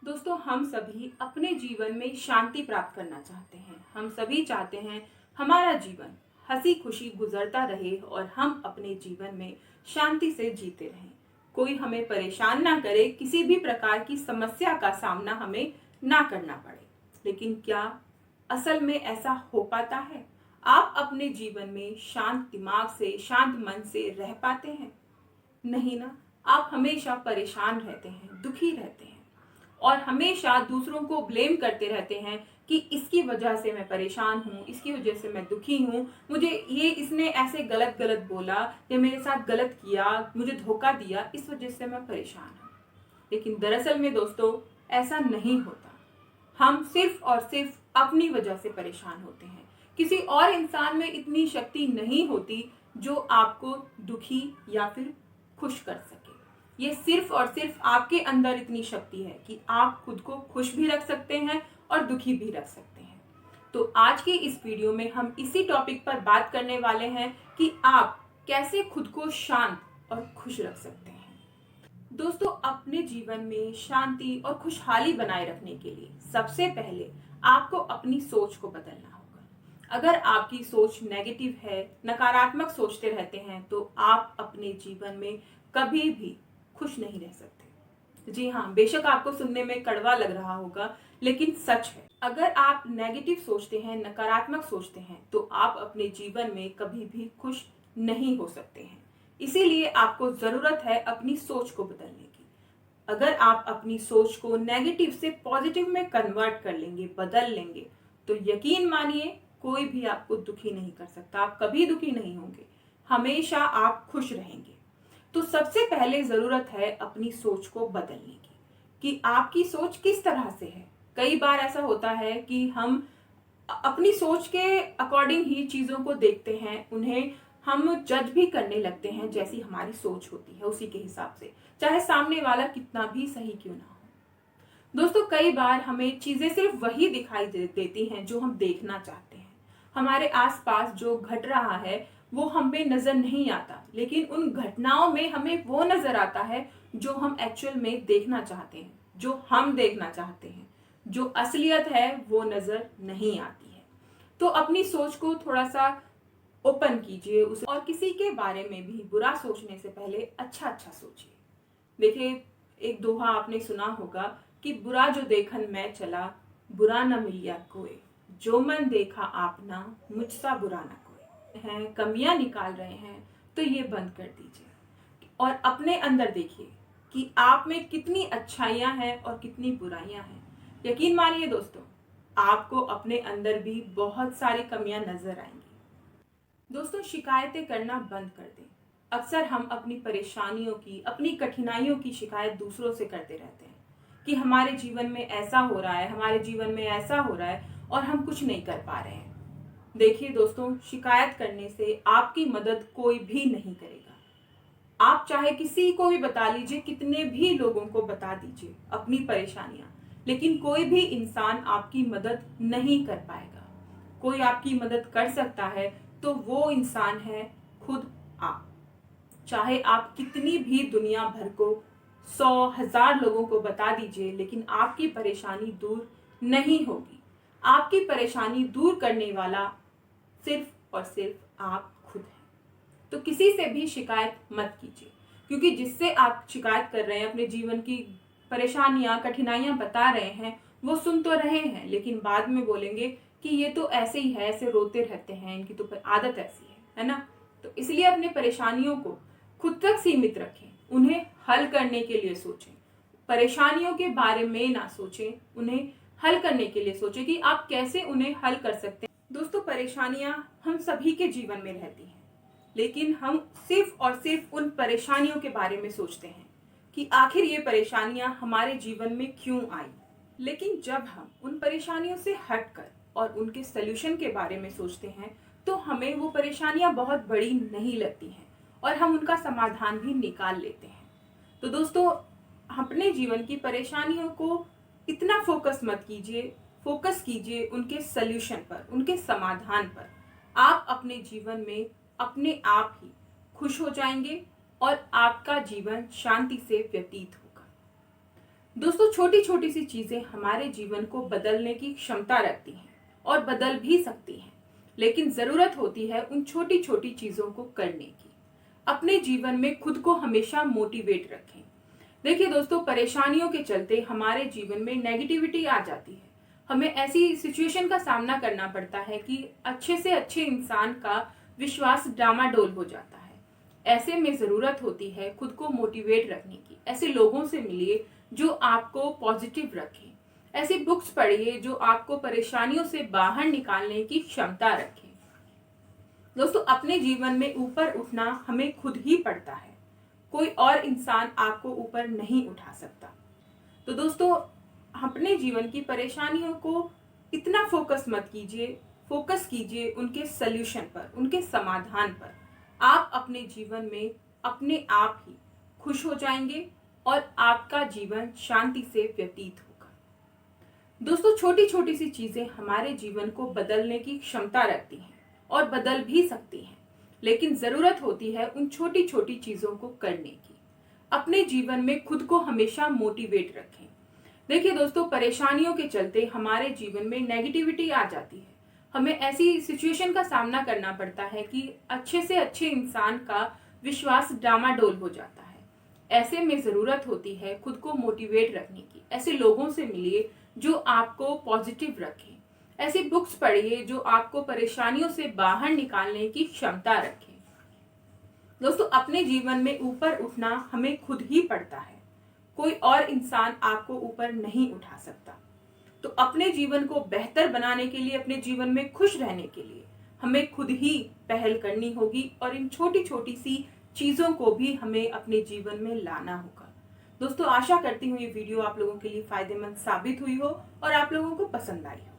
दोस्तों, हम सभी अपने जीवन में शांति प्राप्त करना चाहते हैं। हम सभी चाहते हैं हमारा जीवन हंसी खुशी गुजरता रहे और हम अपने जीवन में शांति से जीते रहें। कोई हमें परेशान ना करे, किसी भी प्रकार की समस्या का सामना हमें ना करना पड़े। लेकिन क्या असल में ऐसा हो पाता है? आप अपने जीवन में शांत दिमाग से, शांत मन से रह पाते हैं? नहीं ना। आप हमेशा परेशान रहते हैं, दुखी रहते हैं और हमेशा दूसरों को ब्लेम करते रहते हैं कि इसकी वजह से मैं परेशान हूँ, इसकी वजह से मैं दुखी हूँ, मुझे ये इसने ऐसे गलत गलत बोला या मेरे साथ गलत किया, मुझे धोखा दिया, इस वजह से मैं परेशान हूँ। लेकिन दरअसल में दोस्तों, ऐसा नहीं होता। हम सिर्फ और सिर्फ अपनी वजह से परेशान होते हैं। किसी और इंसान में इतनी शक्ति नहीं होती जो आपको दुखी या फिर खुश कर सके। ये सिर्फ और सिर्फ आपके अंदर इतनी शक्ति है कि आप खुद को खुश भी रख सकते हैं और दुखी भी रख सकते हैं। तो आज की इस वीडियो में हम इसी टॉपिक पर बात करने वाले हैं कि आप कैसे खुद को शांत और खुश रख सकते हैं। दोस्तों, अपने जीवन में शांति और खुशहाली बनाए रखने के लिए सबसे पहले आपको अपनी सोच को बदलना होगा। अगर आपकी सोच नेगेटिव है, नकारात्मक सोचते रहते हैं, तो आप अपने जीवन में कभी भी खुश नहीं रह सकते। जी हाँ, बेशक आपको सुनने में कड़वा लग रहा होगा, लेकिन सच है। अगर आप नेगेटिव सोचते हैं, नकारात्मक सोचते हैं, तो आप अपने जीवन में कभी भी खुश नहीं हो सकते हैं। इसीलिए आपको जरूरत है अपनी सोच को बदलने की। अगर आप अपनी सोच को नेगेटिव से पॉजिटिव में कन्वर्ट कर लेंगे, बदल लेंगे, तो यकीन मानिए कोई भी आपको दुखी नहीं कर सकता। आप कभी दुखी नहीं होंगे, हमेशा आप खुश रहेंगे। तो सबसे पहले जरूरत है अपनी सोच को बदलने की कि आपकी सोच किस तरह से है। कई बार ऐसा होता है कि हम अपनी सोच के अकॉर्डिंग ही चीजों को देखते हैं, उन्हें हम जज भी करने लगते हैं। जैसी हमारी सोच होती है उसी के हिसाब से, चाहे सामने वाला कितना भी सही क्यों ना हो। दोस्तों, कई बार हमें चीजें सिर्फ वही दिखाई देती हैं जो हम देखना चाहते हैं। हमारे आसपास जो घट रहा है वो हमें नजर नहीं आता, लेकिन उन घटनाओं में हमें वो नजर आता है जो हम एक्चुअल में देखना चाहते हैं, जो हम देखना चाहते हैं। जो असलियत है वो नजर नहीं आती है। तो अपनी सोच को थोड़ा सा ओपन कीजिए उसे, और किसी के बारे में भी बुरा सोचने से पहले अच्छा अच्छा सोचिए। देखिए, एक दोहा आपने सुना होगा कि बुरा जो देखन मैं चला, बुरा न मिलिया कोई, जो मन देखा आपना, मुझसा बुरा न कोई। हैं कमियां निकाल रहे हैं तो ये बंद कर दीजिए और अपने अंदर देखिए कि आप में कितनी अच्छाइयां हैं और कितनी बुराइयां हैं। यकीन मानिए दोस्तों, आपको अपने अंदर भी बहुत सारी कमियां नजर आएंगी। दोस्तों, शिकायतें करना बंद कर दें। अक्सर हम अपनी परेशानियों की, अपनी कठिनाइयों की शिकायत दूसरों से करते रहते हैं कि हमारे जीवन में ऐसा हो रहा है, हमारे जीवन में ऐसा हो रहा है और हम कुछ नहीं कर पा रहे हैं। देखिए दोस्तों, शिकायत करने से आपकी मदद कोई भी नहीं करेगा। आप चाहे किसी को भी बता लीजिए, कितने भी लोगों को बता दीजिए अपनी परेशानियां, लेकिन कोई भी इंसान आपकी मदद नहीं कर पाएगा। कोई आपकी मदद कर सकता है तो वो इंसान है खुद आप। चाहे आप कितनी भी दुनिया भर को 100,000 लोगों को बता दीजिए, लेकिन आपकी परेशानी दूर नहीं होगी। आपकी परेशानी दूर करने वाला सिर्फ और सिर्फ आप खुद हैं। तो किसी से भी शिकायत मत कीजिए, क्योंकि जिससे आप शिकायत कर रहे हैं, अपने जीवन की परेशानियां, कठिनाइयां बता रहे हैं, वो सुन तो रहे हैं, लेकिन बाद में बोलेंगे कि ये तो ऐसे ही है, ऐसे रोते रहते हैं, इनकी तो आदत ऐसी है ना। तो इसलिए अपनी परेशानियों को खुद तक सीमित रखें, उन्हें हल करने के लिए सोचें। परेशानियों के बारे में ना सोचें, उन्हें हल करने के लिए सोचें कि आप कैसे उन्हें हल कर सकते हैं। दोस्तों, परेशानियां हम सभी के जीवन में रहती हैं, लेकिन हम सिर्फ और सिर्फ उन परेशानियों के बारे में सोचते हैं कि आखिर ये परेशानियां हमारे जीवन में क्यों आई। लेकिन जब हम उन परेशानियों से हटकर और उनके सलूशन के बारे में सोचते हैं, तो हमें वो परेशानियां बहुत बड़ी नहीं लगती हैं और हम उनका समाधान भी निकाल लेते हैं। तो दोस्तों, अपने जीवन की परेशानियों को इतना फोकस मत कीजिए, फोकस कीजिए उनके सल्यूशन पर, उनके समाधान पर। आप अपने जीवन में अपने आप ही खुश हो जाएंगे और आपका जीवन शांति से व्यतीत होगा। दोस्तों, छोटी छोटी सी चीजें हमारे जीवन को बदलने की क्षमता रखती हैं और बदल भी सकती हैं, लेकिन जरूरत होती है उन छोटी छोटी चीजों को करने की। अपने जीवन में खुद को हमेशा मोटिवेट रखें। देखिए दोस्तों, परेशानियों के चलते हमारे जीवन में नेगेटिविटी आ जाती है। हमें ऐसी सिचुएशन का सामना करना पड़ता है कि अच्छे से अच्छे इंसान का विश्वास डामाडोल हो जाता है। ऐसे में जरूरत होती है खुद को मोटिवेट रखने की। ऐसे लोगों से मिलिए जो आपको पॉजिटिव रखें। ऐसी बुक्स पढ़िए जो आपको परेशानियों से बाहर निकालने की क्षमता रखें। दोस्तों, अपने जीवन में ऊपर उठना हमें खुद ही पड़ता है। कोई और इंसान आपको ऊपर नहीं उठा सकता। तो दोस्तों, अपने जीवन की परेशानियों को इतना फोकस मत कीजिए। फोकस कीजिए उनके सल्यूशन पर, उनके समाधान पर। आप अपने जीवन में अपने आप ही खुश हो जाएंगे और आपका जीवन शांति से व्यतीत होगा। दोस्तों, छोटी छोटी सी चीजें हमारे जीवन को बदलने की क्षमता रखती हैं और बदल भी सकती हैं, लेकिन जरूरत होती है उन छोटी छोटी चीजों को करने की। अपने जीवन में खुद को हमेशा मोटिवेट रखें। देखिए दोस्तों, परेशानियों के चलते हमारे जीवन में नेगेटिविटी आ जाती है। हमें ऐसी सिचुएशन का सामना करना पड़ता है कि अच्छे से अच्छे इंसान का विश्वास डामाडोल हो जाता है। ऐसे में जरूरत होती है खुद को मोटिवेट रखने की। ऐसे लोगों से मिलिए जो आपको पॉजिटिव रखें। ऐसी बुक्स पढ़िए जो आपको परेशानियों से बाहर निकालने की क्षमता रखें। दोस्तों, अपने जीवन में ऊपर उठना हमें खुद ही पड़ता है। कोई और इंसान आपको ऊपर नहीं उठा सकता। तो अपने जीवन को बेहतर बनाने के लिए, अपने जीवन में खुश रहने के लिए हमें खुद ही पहल करनी होगी और इन छोटी छोटी सी चीजों को भी हमें अपने जीवन में लाना होगा। दोस्तों, आशा करती हूँ ये वीडियो आप लोगों के लिए फायदेमंद साबित हुई हो और आप लोगों को पसंद आई हो।